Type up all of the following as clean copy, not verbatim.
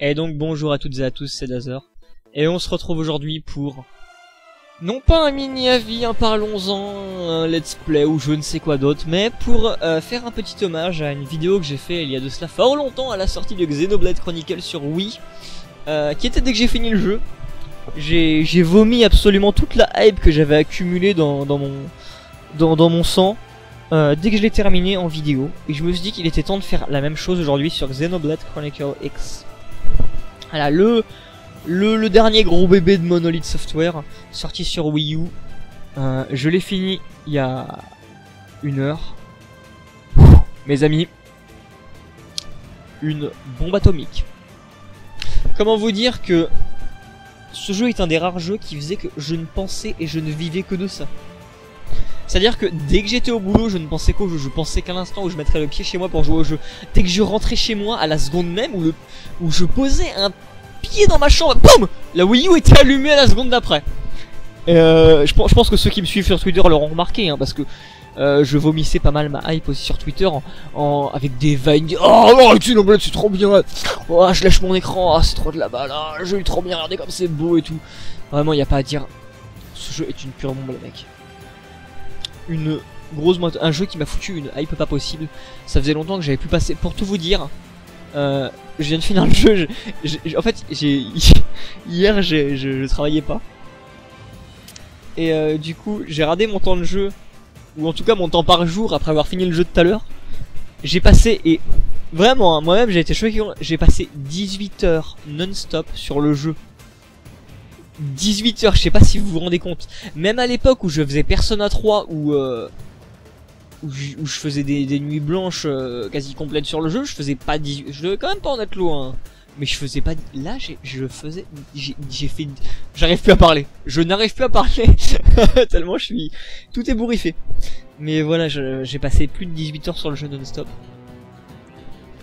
Et donc bonjour à toutes et à tous, c'est Dazer. Et on se retrouve aujourd'hui pour... non pas un mini-avis, un parlons-en, un let's play ou je ne sais quoi d'autre, mais pour faire un petit hommage à une vidéo que j'ai fait il y a de cela fort longtemps à la sortie de Xenoblade Chronicles sur Wii, qui était dès que j'ai fini le jeu. J'ai vomi absolument toute la hype que j'avais accumulée dans mon sang dès que je l'ai terminé en vidéo. Et je me suis dit qu'il était temps de faire la même chose aujourd'hui sur Xenoblade Chronicles X. Voilà, le dernier gros bébé de Monolith Software, sorti sur Wii U. Je l'ai fini il y a 1 heure. Mes amis, une bombe atomique. Comment vous dire que ce jeu est un des rares jeux qui faisait que je ne pensais et je ne vivais que de ça. C'est-à-dire que dès que j'étais au boulot, je ne pensais qu'au jeu. Je pensais qu'à l'instant où je mettrais le pied chez moi pour jouer au jeu. Dès que je rentrais chez moi, à la seconde même où je posais un pied dans ma chambre, boum, la Wii U était allumée à la seconde d'après. Je pense que ceux qui me suivent sur Twitter l'auront remarqué, hein, parce que je vomissais pas mal ma hype aussi sur Twitter avec des vines. Oh, Xenoblade c'est trop bien. Oh, je lâche mon écran. Ah, c'est trop de la balle. Ah, le jeu est trop bien. Regardez comme c'est beau et tout. Vraiment, y a pas à dire. Ce jeu est une pure bombe, les mecs. Un jeu qui m'a foutu une hype pas possible. Ça faisait longtemps que j'avais pu passer. Pour tout vous dire, je viens de finir le jeu. En fait, hier, je travaillais pas. Et du coup, j'ai radé mon temps de jeu, ou en tout cas mon temps par jour après avoir fini le jeu tout à l'heure. J'ai passé, et vraiment, hein, moi-même j'ai été choqué, j'ai passé 18 heures non-stop sur le jeu. 18 heures, je sais pas si vous vous rendez compte. Même à l'époque où je faisais Persona 3, où je faisais des nuits blanches quasi complètes sur le jeu, je faisais pas 18... Je devais quand même pas en être loin, hein. Mais je faisais pas... Là, j'ai fait... J'arrive plus à parler. Je n'arrive plus à parler. Tellement je suis... Tout est bourriffé. Mais voilà, j'ai passé plus de 18 heures sur le jeu non-stop.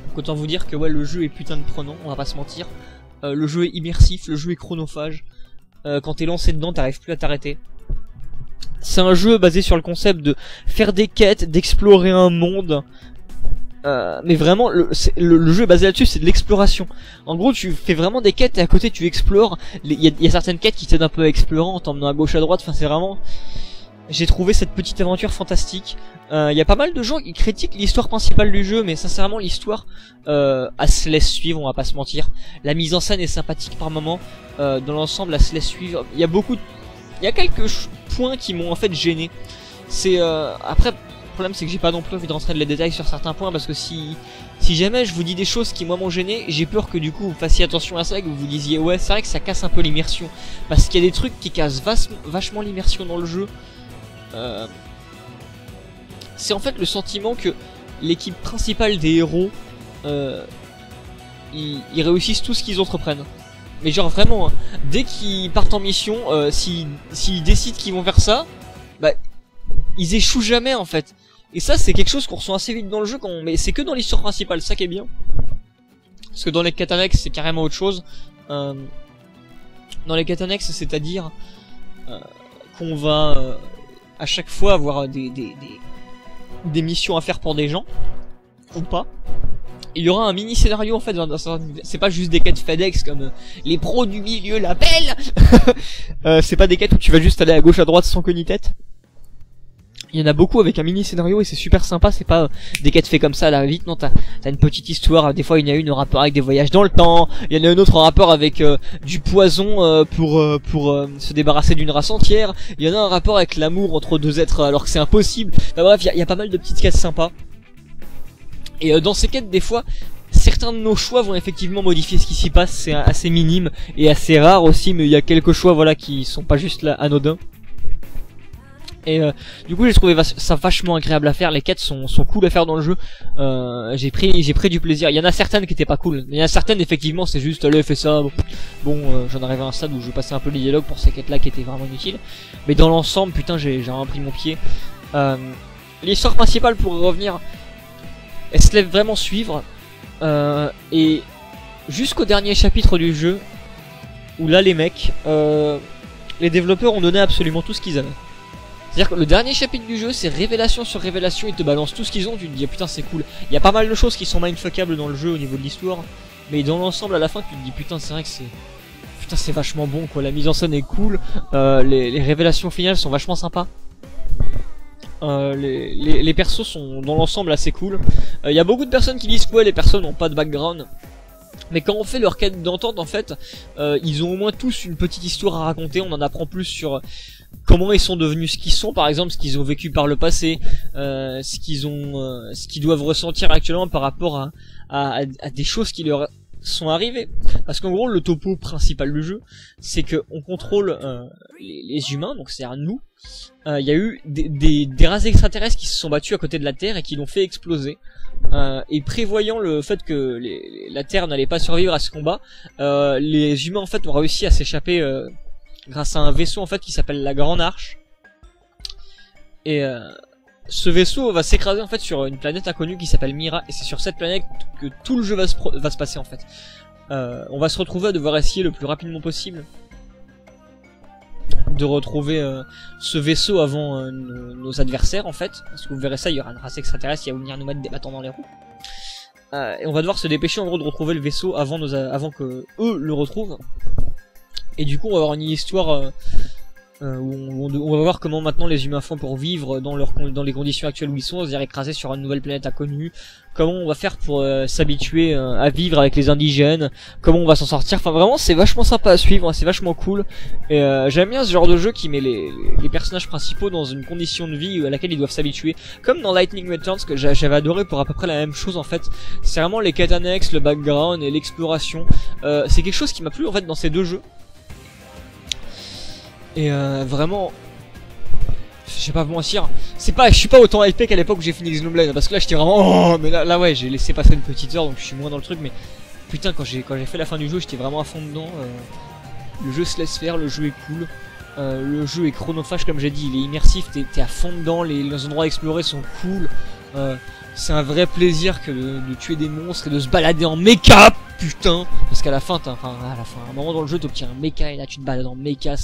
Donc autant vous dire que ouais, le jeu est putain de prenant, on va pas se mentir. Le jeu est immersif, le jeu est chronophage. Quand t'es lancé dedans, t'arrives plus à t'arrêter. C'est un jeu basé sur le concept de faire des quêtes, d'explorer un monde. Mais vraiment, le jeu est basé là-dessus, c'est de l'exploration. En gros, tu fais vraiment des quêtes et à côté tu explores. Il y a certaines quêtes qui t'aident un peu à explorer en t'emmenant à gauche à droite. Enfin, c'est vraiment... J'ai trouvé cette petite aventure fantastique. Il y a pas mal de gens qui critiquent l'histoire principale du jeu, mais sincèrement l'histoire elle se laisse suivre, on va pas se mentir. La mise en scène est sympathique par moment. Dans l'ensemble, elle se laisse suivre. Il y a quelques points qui m'ont en fait gêné. C'est après, le problème c'est que j'ai pas non plus envie de rentrer dans les détails sur certains points, parce que si jamais je vous dis des choses qui moi m'ont gêné, j'ai peur que du coup vous fassiez attention à ça et que vous vous disiez ouais, c'est vrai que ça casse un peu l'immersion, parce qu'il y a des trucs qui cassent vachement l'immersion dans le jeu. C'est en fait le sentiment que l'équipe principale des héros ils réussissent tout ce qu'ils entreprennent. Mais genre vraiment, hein, dès qu'ils partent en mission, s'ils décident qu'ils vont faire ça, bah ils échouent jamais en fait. Et ça c'est quelque chose qu'on ressent assez vite dans le jeu mais c'est que dans l'histoire principale, ça qui est bien. Parce que dans les quêtes annexes c'est carrément autre chose. Dans les quêtes annexes, c'est-à-dire qu'on va à chaque fois avoir des missions à faire pour des gens ou pas. Il y aura un mini scénario en fait, c'est pas juste des quêtes FedEx comme les pros du milieu l'appellent. C'est pas des quêtes où tu vas juste aller à gauche à droite sans queue ni tête. Il y en a beaucoup avec un mini scénario et c'est super sympa, c'est pas des quêtes faites comme ça là vite, non, t'as une petite histoire. Des fois il y en a une en rapport avec des voyages dans le temps, il y en a une autre en rapport avec du poison pour se débarrasser d'une race entière, il y en a un rapport avec l'amour entre deux êtres alors que c'est impossible. Enfin, bref, il y a pas mal de petites quêtes sympas. Et dans ces quêtes, des fois, certains de nos choix vont effectivement modifier ce qui s'y passe, c'est assez minime et assez rare aussi, mais il y a quelques choix voilà qui sont pas juste là anodins. Et du coup j'ai trouvé ça vachement agréable à faire, les quêtes sont cool à faire dans le jeu. J'ai pris du plaisir. Il y en a certaines qui étaient pas cool, mais il y en a certaines effectivement c'est juste allez fais ça. Bon j'en arrivais à un stade où je passais un peu les dialogues pour ces quêtes là qui étaient vraiment inutiles. Mais dans l'ensemble putain j'ai vraiment pris mon pied. L'histoire principale pour y revenir, elle se lève vraiment suivre. Et jusqu'au dernier chapitre du jeu, où là les mecs, les développeurs ont donné absolument tout ce qu'ils avaient. C'est-à-dire que le dernier chapitre du jeu c'est révélation sur révélation, ils te balancent tout ce qu'ils ont, tu te dis ah, putain c'est cool. Il y a pas mal de choses qui sont mindfuckables dans le jeu au niveau de l'histoire. mais dans l'ensemble à la fin tu te dis putain c'est vrai que c'est vachement bon quoi, la mise en scène est cool, les révélations finales sont vachement sympas. Les persos sont dans l'ensemble assez cool. Y a beaucoup de personnes qui disent que ouais, les personnes n'ont pas de background. Mais quand on fait leur quête d'entente en fait, ils ont au moins tous une petite histoire à raconter, on en apprend plus sur comment ils sont devenus ce qu'ils sont, par exemple ce qu'ils ont vécu par le passé, ce qu'ils doivent ressentir actuellement par rapport à des choses qui leur sont arrivées. Parce qu'en gros le topo principal du jeu, c'est que on contrôle les humains, donc c'est-à-dire nous. Il y a eu des races extraterrestres qui se sont battues à côté de la Terre et qui l'ont fait exploser. Et prévoyant le fait que la Terre n'allait pas survivre à ce combat, les humains en fait ont réussi à s'échapper grâce à un vaisseau en fait qui s'appelle la Grande Arche. Et ce vaisseau va s'écraser en fait sur une planète inconnue qui s'appelle Mira, et c'est sur cette planète que tout le jeu va se passer en fait. On va se retrouver à devoir essayer le plus rapidement possible de retrouver ce vaisseau avant nos adversaires en fait, parce que vous verrez ça, il y aura une race extraterrestre qui va venir nous mettre des bâtons dans les roues, et on va devoir se dépêcher en gros de retrouver le vaisseau avant que eux le retrouvent. Et du coup on va avoir une histoire où on va voir comment maintenant les humains font pour vivre dans les conditions actuelles où ils sont, c'est-à-dire écrasés sur une nouvelle planète inconnue. Comment on va faire pour s'habituer à vivre avec les indigènes, comment on va s'en sortir. Enfin vraiment c'est vachement sympa à suivre, c'est vachement cool. Et j'aime bien ce genre de jeu qui met les personnages principaux dans une condition de vie à laquelle ils doivent s'habituer. Comme dans Lightning Returns que j'avais adoré pour à peu près la même chose en fait. C'est vraiment les quêtes annexes, le background et l'exploration. C'est quelque chose qui m'a plu en fait dans ces deux jeux. Et vraiment, je vais pas vous mentir, je suis pas autant hypé qu'à l'époque où j'ai fini Xenoblade, parce que là j'étais vraiment, oh, mais là ouais, j'ai laissé passer une petite heure donc je suis moins dans le truc, mais putain quand j'ai fait la fin du jeu j'étais vraiment à fond dedans. Le jeu se laisse faire, le jeu est cool, le jeu est chronophage comme j'ai dit, il est immersif, t'es à fond dedans, les endroits explorés sont cool, c'est un vrai plaisir que de tuer des monstres et de se balader en méca, putain, parce qu'à la fin, à un moment dans le jeu t'obtiens un méca et là tu te balades en méca,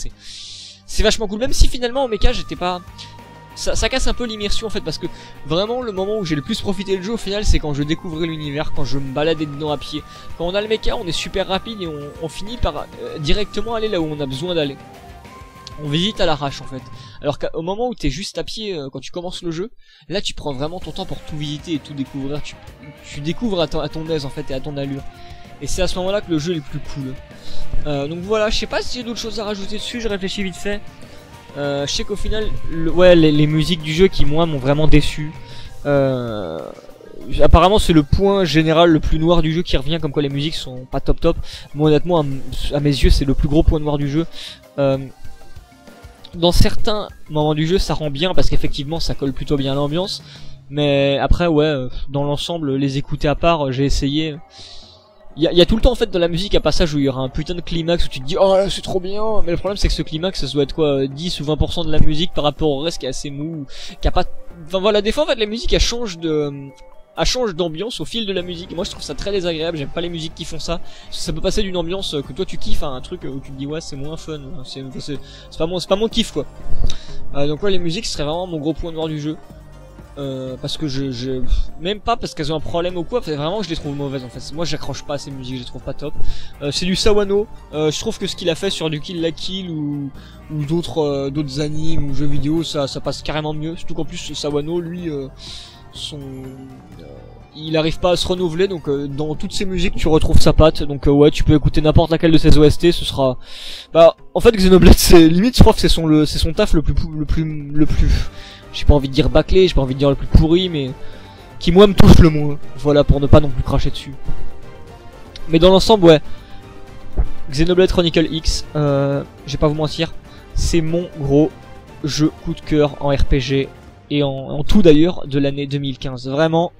c'est vachement cool, même si finalement en méca j'étais pas... Ça casse un peu l'immersion en fait, parce que vraiment le moment où j'ai le plus profité du jeu au final c'est quand je découvrais l'univers, quand je me baladais dedans à pied. Quand on a le méca on est super rapide et on finit par directement aller là où on a besoin d'aller. On visite à l'arrache en fait. Alors qu'au moment où t'es juste à pied quand tu commences le jeu, là tu prends vraiment ton temps pour tout visiter et tout découvrir. Tu découvres à ton aise en fait et à ton allure. Et c'est à ce moment là que le jeu est le plus cool. Donc voilà, je sais pas si j'ai d'autres choses à rajouter dessus, je réfléchis vite fait. Je sais qu'au final, les musiques du jeu qui moi m'ont vraiment déçu. Apparemment c'est le point général le plus noir du jeu qui revient, comme quoi les musiques sont pas top. Moi honnêtement à mes yeux c'est le plus gros point noir du jeu. Dans certains moments du jeu ça rend bien parce qu'effectivement ça colle plutôt bien à l'ambiance. Mais après ouais, dans l'ensemble les écouter à part, j'ai essayé. Il y a tout le temps en fait dans la musique un passage où il y aura un putain de climax où tu te dis oh c'est trop bien, mais le problème c'est que ce climax ça doit être quoi 10 ou 20% de la musique par rapport au reste qui est assez mou, qui a pas... Enfin voilà, des fois en fait la musique elle change d'ambiance au fil de la musique, et moi je trouve ça très désagréable, j'aime pas les musiques qui font ça. Ça peut passer d'une ambiance que toi tu kiffes à un truc où tu te dis ouais c'est moins fun, c'est pas mon kiff quoi. Donc ouais les musiques serait vraiment mon gros point noir du jeu. Parce que même pas parce qu'elles ont un problème ou quoi, vraiment je les trouve mauvaises en fait. Moi j'accroche pas à ces musiques, je les trouve pas top. C'est du Sawano, je trouve que ce qu'il a fait sur du Kill la Kill ou d'autres animes ou jeux vidéo ça passe carrément mieux. Surtout qu'en plus Sawano lui il arrive pas à se renouveler, donc dans toutes ses musiques tu retrouves sa patte, donc ouais tu peux écouter n'importe laquelle de ses OST, ce sera... Bah en fait Xenoblade c'est limite je trouve que c'est son taf le plus j'ai pas envie de dire bâclé, j'ai pas envie de dire le plus pourri, mais qui moi me touche le moins, voilà, pour ne pas non plus cracher dessus. Mais dans l'ensemble ouais, Xenoblade Chronicle X, je vais pas vous mentir, c'est mon gros jeu coup de cœur en RPG et en tout d'ailleurs de l'année 2015, vraiment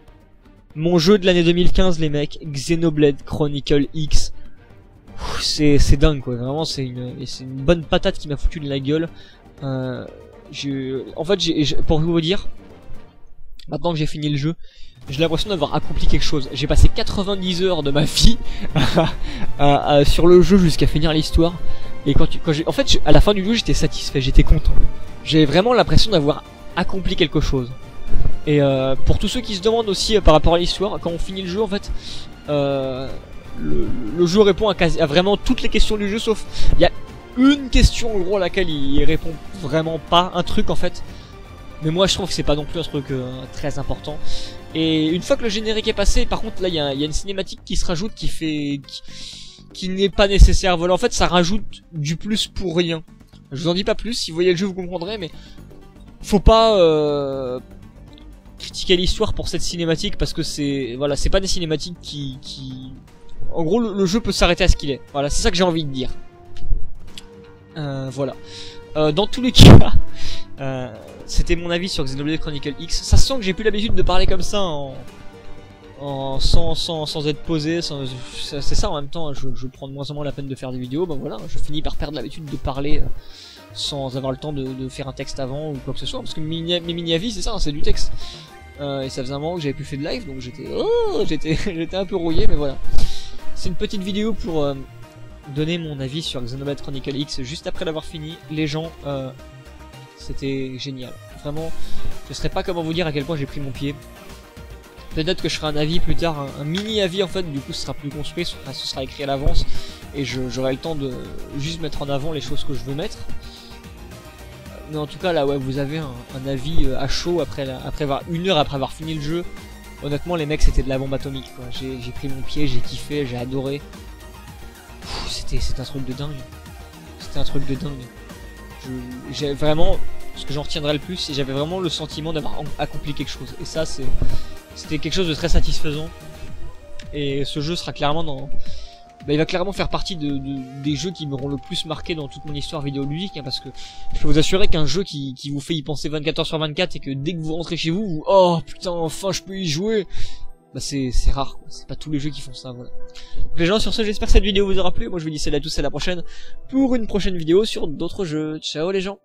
mon jeu de l'année 2015 les mecs, Xenoblade Chronicle X. C'est dingue quoi, vraiment c'est une bonne patate qui m'a foutu de la gueule. En fait pour vous dire, maintenant que j'ai fini le jeu, j'ai l'impression d'avoir accompli quelque chose. J'ai passé 90 heures de ma vie sur le jeu jusqu'à finir l'histoire. Et en fait à la fin du jeu j'étais satisfait, j'étais content. J'ai vraiment l'impression d'avoir accompli quelque chose. Et pour tous ceux qui se demandent aussi par rapport à l'histoire, quand on finit le jeu en fait, le jeu répond à vraiment toutes les questions du jeu, sauf il y a une question en gros à laquelle il répond vraiment pas, un truc en fait. Mais moi je trouve que c'est pas non plus un truc très important. Et une fois que le générique est passé, par contre là il y a une cinématique qui se rajoute qui n'est pas nécessaire. Voilà, en fait ça rajoute du plus pour rien. Je vous en dis pas plus, si vous voyez le jeu vous comprendrez, mais faut pas critiquer l'histoire pour cette cinématique parce que c'est voilà, c'est pas des cinématiques qui... En gros le jeu peut s'arrêter à ce qu'il est. Voilà, c'est ça que j'ai envie de dire. Voilà. Dans tous les cas, c'était mon avis sur Xenoblade Chronicle X. Ça se sent que j'ai plus l'habitude de parler comme ça sans être posé. C'est ça en même temps. Je prends de moins en moins la peine de faire des vidéos. Ben voilà, je finis par perdre l'habitude de parler sans avoir le temps de faire un texte avant ou quoi que ce soit. Parce que mes mini-avis, c'est ça, hein, c'est du texte. Et ça faisait un moment que j'avais plus fait de live, donc j'étais un peu rouillé, mais voilà. C'est une petite vidéo pour donner mon avis sur Xenoblade Chronicle X juste après l'avoir fini. Les gens, c'était génial. Vraiment, je saurais pas comment vous dire à quel point j'ai pris mon pied. Peut-être que je ferai un avis plus tard, un mini-avis en fait, du coup ce sera plus construit, ce sera écrit à l'avance, et j'aurai le temps de juste mettre en avant les choses que je veux mettre. Mais en tout cas là ouais, vous avez un avis à chaud après avoir une heure après avoir fini le jeu. Honnêtement les mecs c'était de la bombe atomique quoi. J'ai pris mon pied, j'ai kiffé, j'ai adoré. C'était un truc de dingue. C'était un truc de dingue. J'ai vraiment, ce que j'en retiendrai le plus, c'est j'avais vraiment le sentiment d'avoir accompli quelque chose. Et ça c'était quelque chose de très satisfaisant. Et ce jeu sera clairement dans... Bah, il va clairement faire partie des jeux qui m'auront le plus marqué dans toute mon histoire vidéoludique, hein, parce que je peux vous assurer qu'un jeu qui vous fait y penser 24 heures sur 24 et que dès que vous rentrez chez vous, oh putain enfin je peux y jouer, bah c'est rare, c'est pas tous les jeux qui font ça, voilà. Donc les gens, sur ce j'espère que cette vidéo vous aura plu, moi je vous dis salut à tous, à la prochaine pour une prochaine vidéo sur d'autres jeux, ciao les gens.